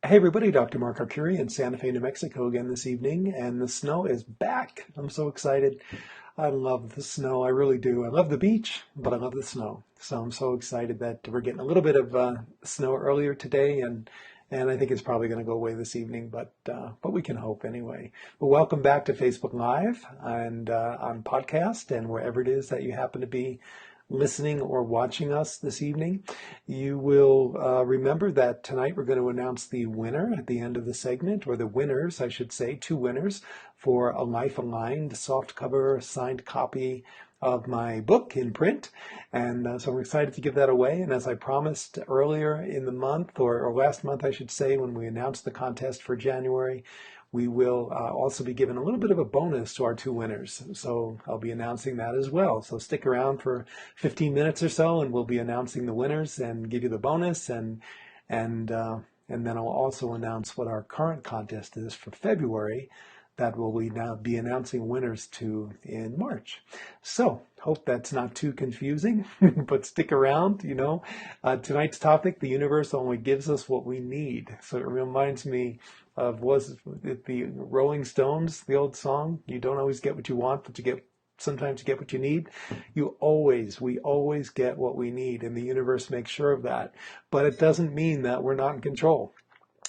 Hey everybody, Dr. Mark Arcuri in Santa Fe, New Mexico again this evening, and the snow is back. I'm so excited. I love the snow. I really do. I love the beach, but I love the snow. So I'm so excited that we're getting a little bit of snow earlier today, and I think it's probably going to go away this evening, but we can hope anyway. Well, welcome back to Facebook Live and on podcast and wherever it is that you happen to be listening or watching us this evening. You will remember that tonight we're going to announce the winner at the end of the segment, or the winners, I should say, two winners for a Life Aligned softcover signed copy of my book in print. And so I'm excited to give that away. And as I promised earlier in the month, or last month, I should say, when we announced the contest for January, we will also be giving a little bit of a bonus to our two winners. So I'll be announcing that as well. So stick around for 15 minutes or so, and we'll be announcing the winners and give you the bonus, and then I'll also announce what our current contest is for February. That will we now be announcing winners to in March. So hope that's not too confusing, but stick around. Tonight's topic: the universe only gives us what we need. So it reminds me of, was it the Rolling Stones, the old song? You don't always get what you want, but sometimes you get what you need. We always get what we need, and the universe makes sure of that. But it doesn't mean that we're not in control.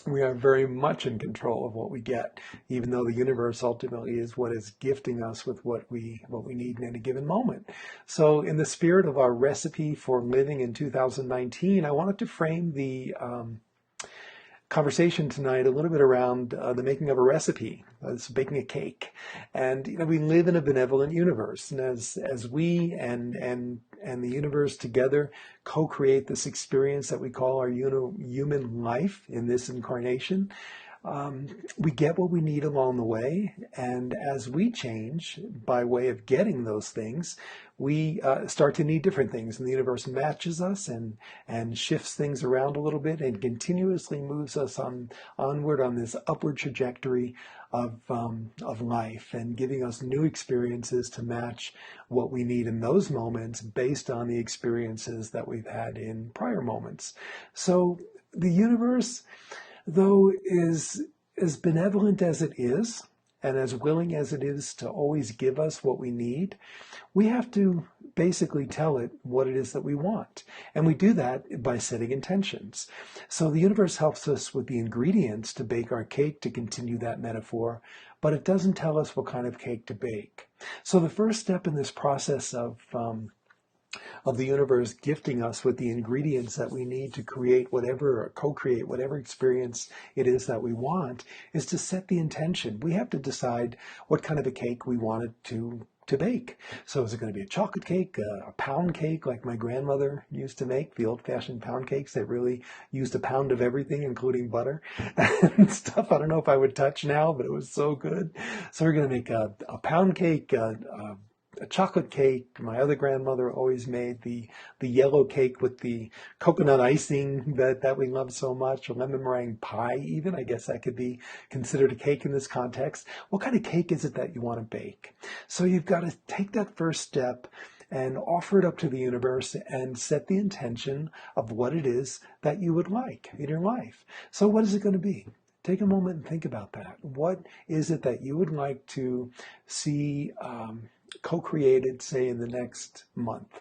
We are very much in control of what we get, even though the universe ultimately is what is gifting us with what we need in any given moment. So in the spirit of our recipe for living in 2019, I wanted to frame the conversation tonight a little bit around the making of a recipe. It's baking a cake, and we live in a benevolent universe, and as we and the universe together co-create this experience that we call our human life in this incarnation. We get what we need along the way, and as we change by way of getting those things, we start to need different things, and the universe matches us and shifts things around a little bit and continuously moves us onward on this upward trajectory of life, and giving us new experiences to match what we need in those moments based on the experiences that we've had in prior moments. So the universe, though, is as benevolent as it is and as willing as it is to always give us what we need, we have to basically tell it what it is that we want. And we do that by setting intentions. So the universe helps us with the ingredients to bake our cake, to continue that metaphor, but it doesn't tell us what kind of cake to bake. So the first step in this process of the universe gifting us with the ingredients that we need to create whatever, or co-create whatever experience it is that we want, is to set the intention. We have to decide what kind of a cake we want it to bake. So is it going to be a chocolate cake, a pound cake like my grandmother used to make, the old-fashioned pound cakes that really used a pound of everything, including butter and stuff I don't know if I would touch now, but it was so good. So we're going to make a pound cake, a chocolate cake. My other grandmother always made the yellow cake with the coconut icing that we love so much, a lemon meringue pie even. I guess that could be considered a cake in this context. What kind of cake is it that you want to bake? So you've got to take that first step and offer it up to the universe and set the intention of what it is that you would like in your life. So what is it going to be? Take a moment and think about that. What is it that you would like to see co-created, say, in the next month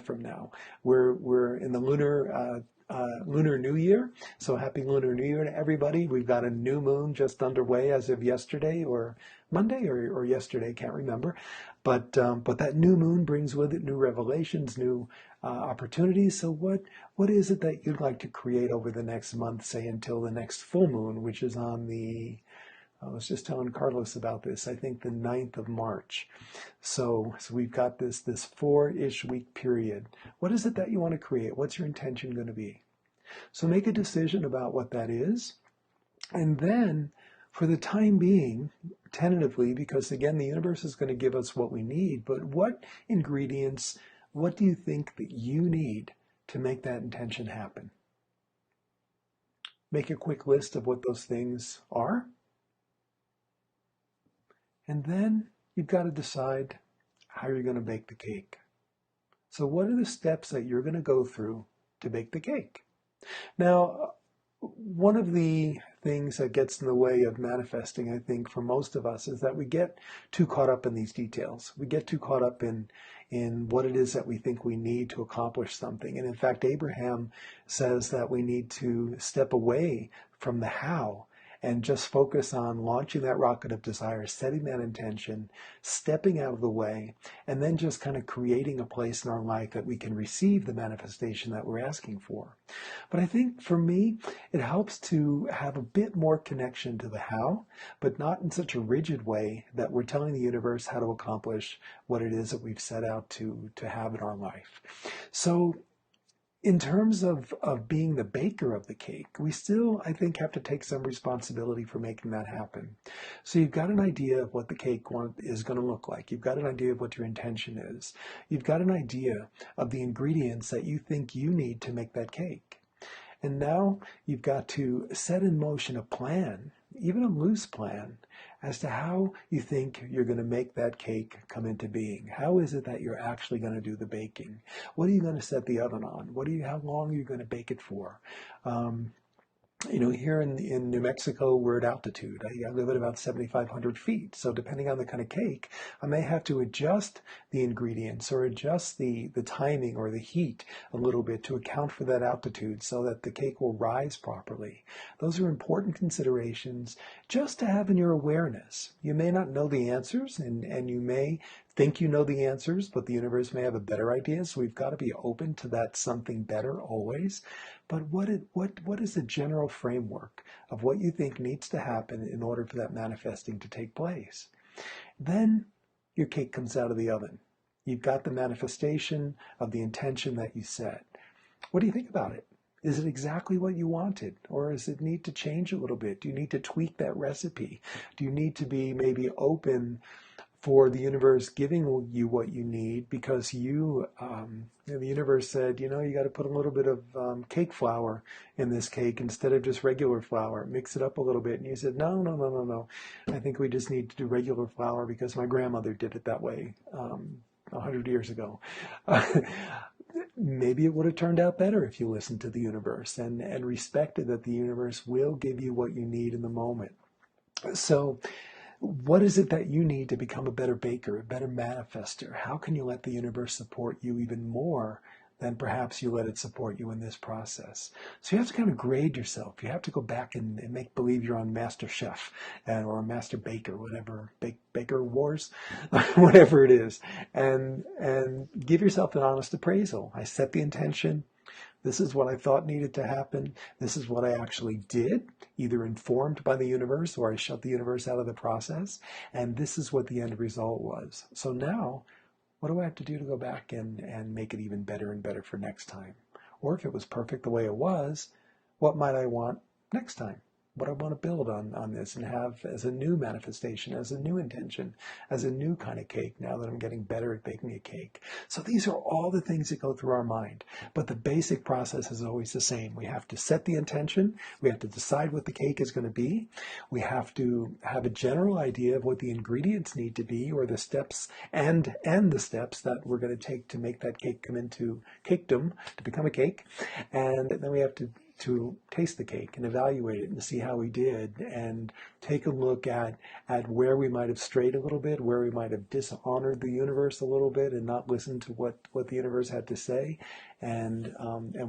from now? We're in the Lunar New Year, so happy Lunar New Year to everybody. We've got a new moon just underway as of yesterday, or Monday, or yesterday, can't remember. But that new moon brings with it new revelations, new opportunities. So what is it that you'd like to create over the next month, say until the next full moon, which is on the I was just telling Carlos about this, I think the 9th of March. So we've got this 4-ish week period. What is it that you want to create? What's your intention going to be? So make a decision about what that is. And then, for the time being, tentatively, because again, the universe is going to give us what we need, but what ingredients, what do you think that you need to make that intention happen? Make a quick list of what those things are. And then you've got to decide how you're going to bake the cake. So what are the steps that you're going to go through to bake the cake? Now, one of the things that gets in the way of manifesting, I think, for most of us is that we get too caught up in these details. We get too caught up in what it is that we think we need to accomplish something. And in fact, Abraham says that we need to step away from the how and just focus on launching that rocket of desire, setting that intention, stepping out of the way, and then just kind of creating a place in our life that we can receive the manifestation that we're asking for. But I think for me, it helps to have a bit more connection to the how, but not in such a rigid way that we're telling the universe how to accomplish what it is that we've set out to have in our life. So in terms of being the baker of the cake, we still, I think, have to take some responsibility for making that happen. So you've got an idea of what the cake is going to look like. You've got an idea of what your intention is. You've got an idea of the ingredients that you think you need to make that cake. And now you've got to set in motion a plan, even a loose plan, as to how you think you're going to make that cake come into being. How is it that you're actually going to do the baking? What are you going to set the oven on? How long are you going to bake it for? Here in New Mexico, we're at altitude. I live at about 7,500 feet. So depending on the kind of cake, I may have to adjust the ingredients or adjust the timing or the heat a little bit to account for that altitude so that the cake will rise properly. Those are important considerations just to have in your awareness. You may not know the answers and you may think you know the answers, but the universe may have a better idea. So we've got to be open to that something better always. But what is the general framework of what you think needs to happen in order for that manifesting to take place? Then your cake comes out of the oven. You've got the manifestation of the intention that you set. What do you think about it? Is it exactly what you wanted? Or does it need to change a little bit? Do you need to tweak that recipe? Do you need to be maybe open for the universe giving you what you need because the universe said, you got to put a little bit of cake flour in this cake instead of just regular flour. Mix it up a little bit. And you said, no, no, no, no, no. I think we just need to do regular flour because my grandmother did it that way 100 years ago. Maybe it would have turned out better if you listened to the universe and respected that the universe will give you what you need in the moment. So what is it that you need to become a better baker, a better manifester? How can you let the universe support you even more than perhaps you let it support you in this process? So you have to kind of grade yourself. You have to go back and make believe you're on Master Chef or Master Baker, whatever, Baker Wars, whatever it is, and give yourself an honest appraisal. I set the intention. This is what I thought needed to happen. This is what I actually did, either informed by the universe or I shut the universe out of the process. And this is what the end result was. So now, what do I have to do to go back and make it even better and better for next time? Or if it was perfect the way it was, what might I want next time? What I want to build on this and have as a new manifestation, as a new intention, as a new kind of cake now that I'm getting better at baking a cake. So these are all the things that go through our mind. But the basic process is always the same. We have to set the intention. We have to decide what the cake is going to be. We have to have a general idea of what the ingredients need to be or the steps and the steps that we're going to take to make that cake come into cakedom, to become a cake. And then we have to taste the cake and evaluate it and see how we did and take a look at where we might have strayed a little bit, where we might have dishonored the universe a little bit and not listened to what the universe had to say, and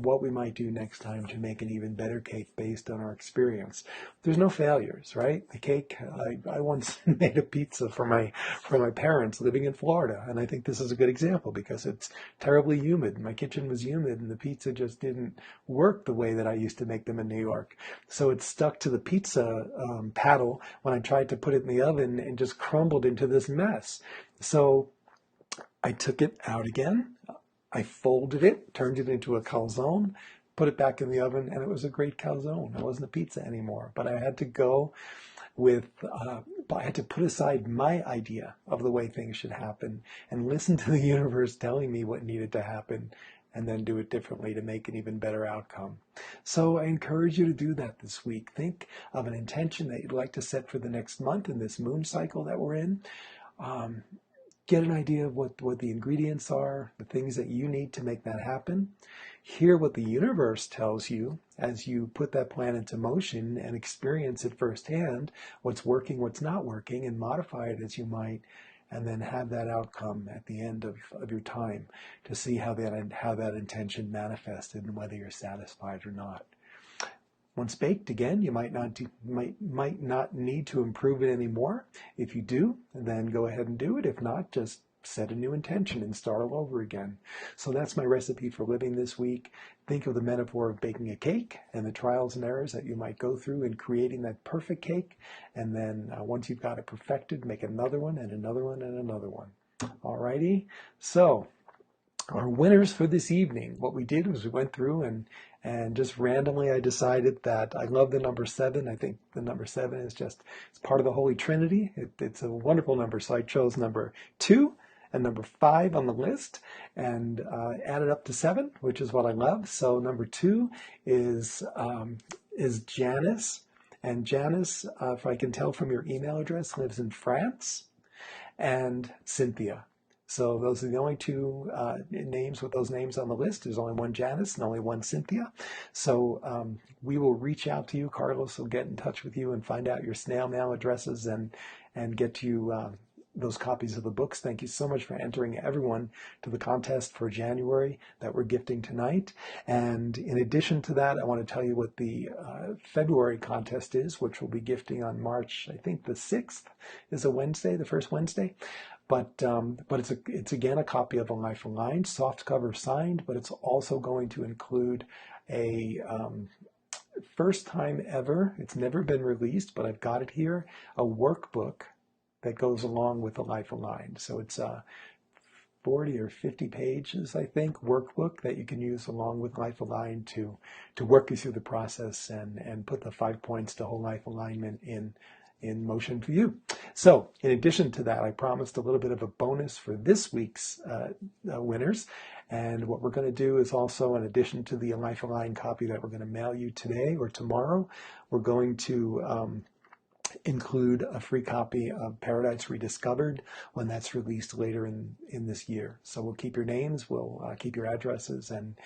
what we might do next time to make an even better cake based on our experience. There's no failures, right? The cake, I once made a pizza for my parents living in Florida, and I think this is a good example because it's terribly humid. My kitchen was humid and the pizza just didn't work the way that I used to make them in New York. So it stuck to the pizza paddle when I tried to put it in the oven and just crumbled into this mess. So I took it out again. I folded it, turned it into a calzone, put it back in the oven, and it was a great calzone. It wasn't a pizza anymore, but I had to go with, I had to put aside my idea of the way things should happen and listen to the universe telling me what needed to happen and then do it differently to make an even better outcome. So I encourage you to do that this week. Think of an intention that you'd like to set for the next month in this moon cycle that we're in. Get an idea of what the ingredients are, the things that you need to make that happen. hear what the universe tells you as you put that plan into motion and experience it firsthand, what's working, what's not working, and modify it as you might, and then have that outcome at the end of your time to see how that intention manifested and whether you're satisfied or not. Once baked, again, you might not need to improve it anymore. If you do, then go ahead and do it. If not, just set a new intention and start all over again. So that's my recipe for living this week. Think of the metaphor of baking a cake and the trials and errors that you might go through in creating that perfect cake. And then once you've got it perfected, make another one and another one and another one. All righty. So our winners for this evening, what we did was we went through and just randomly I decided that I love the number 7. I think the number 7 is it's part of the Holy Trinity. It's a wonderful number. So I chose number 2 and number 5 on the list and added up to 7, which is what I love. So number 2 is Janice. And Janice, if I can tell from your email address, lives in France. And Cynthia. So those are the only 2 names with those names on the list. There's only one Janice and only one Cynthia. So we will reach out to you. Carlos will get in touch with you and find out your snail mail addresses and get you those copies of the books. Thank you so much for entering everyone to the contest for January that we're gifting tonight. And in addition to that, I want to tell you what the February contest is, which we'll be gifting on March, I think the 6th is a Wednesday, the first Wednesday. But it's again a copy of A Life Aligned, softcover signed, but it's also going to include a first time ever, it's never been released, but I've got it here, a workbook that goes along with A Life Aligned. So it's 40 or 50 pages, I think, workbook that you can use along with Life Aligned to work you through the process and put the 5 points to whole life alignment in motion for you. So in addition to that, I promised a little bit of a bonus for this week's winners. And what we're going to do is also, in addition to the Life Aligned copy that we're going to mail you today or tomorrow, we're going to include a free copy of Paradise Rediscovered when that's released later in this year. So we'll keep your names, we'll keep your addresses, and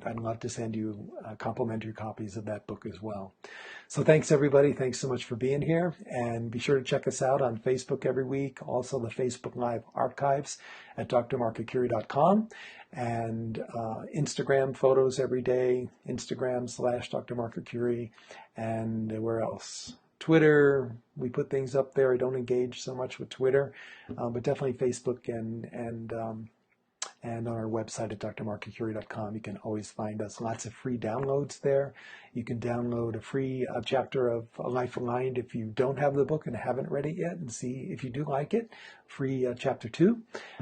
I'd love to send you complimentary copies of that book as well. So thanks everybody. Thanks so much for being here. And be sure to check us out on Facebook every week. Also the Facebook Live archives at drmarkacuri.com and Instagram photos every day, Instagram/drmarkacuri, and where else? Twitter, we put things up there. I don't engage so much with Twitter, but definitely Facebook and on our website at drmarkacuri.com. You can always find us. Lots of free downloads there. You can download a free chapter of A Life Aligned if you don't have the book and haven't read it yet, and see if you do like it. Free chapter 2,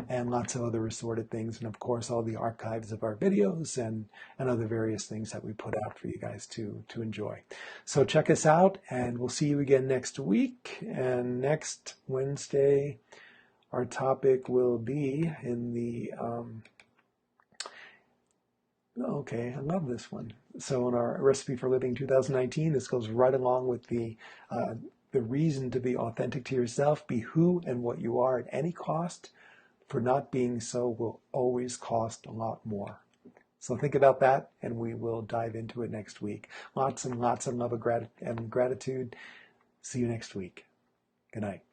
and lots of other assorted things, and of course all the archives of our videos and other various things that we put out for you guys to enjoy. So check us out, and we'll see you again next week. And next Wednesday, our topic will be in the, okay, I love this one. So in our Recipe for Living 2019, this goes right along with the reason to be authentic to yourself. Be who and what you are at any cost. For not being so will always cost a lot more. So think about that, and we will dive into it next week. Lots and lots of love and gratitude. See you next week. Good night.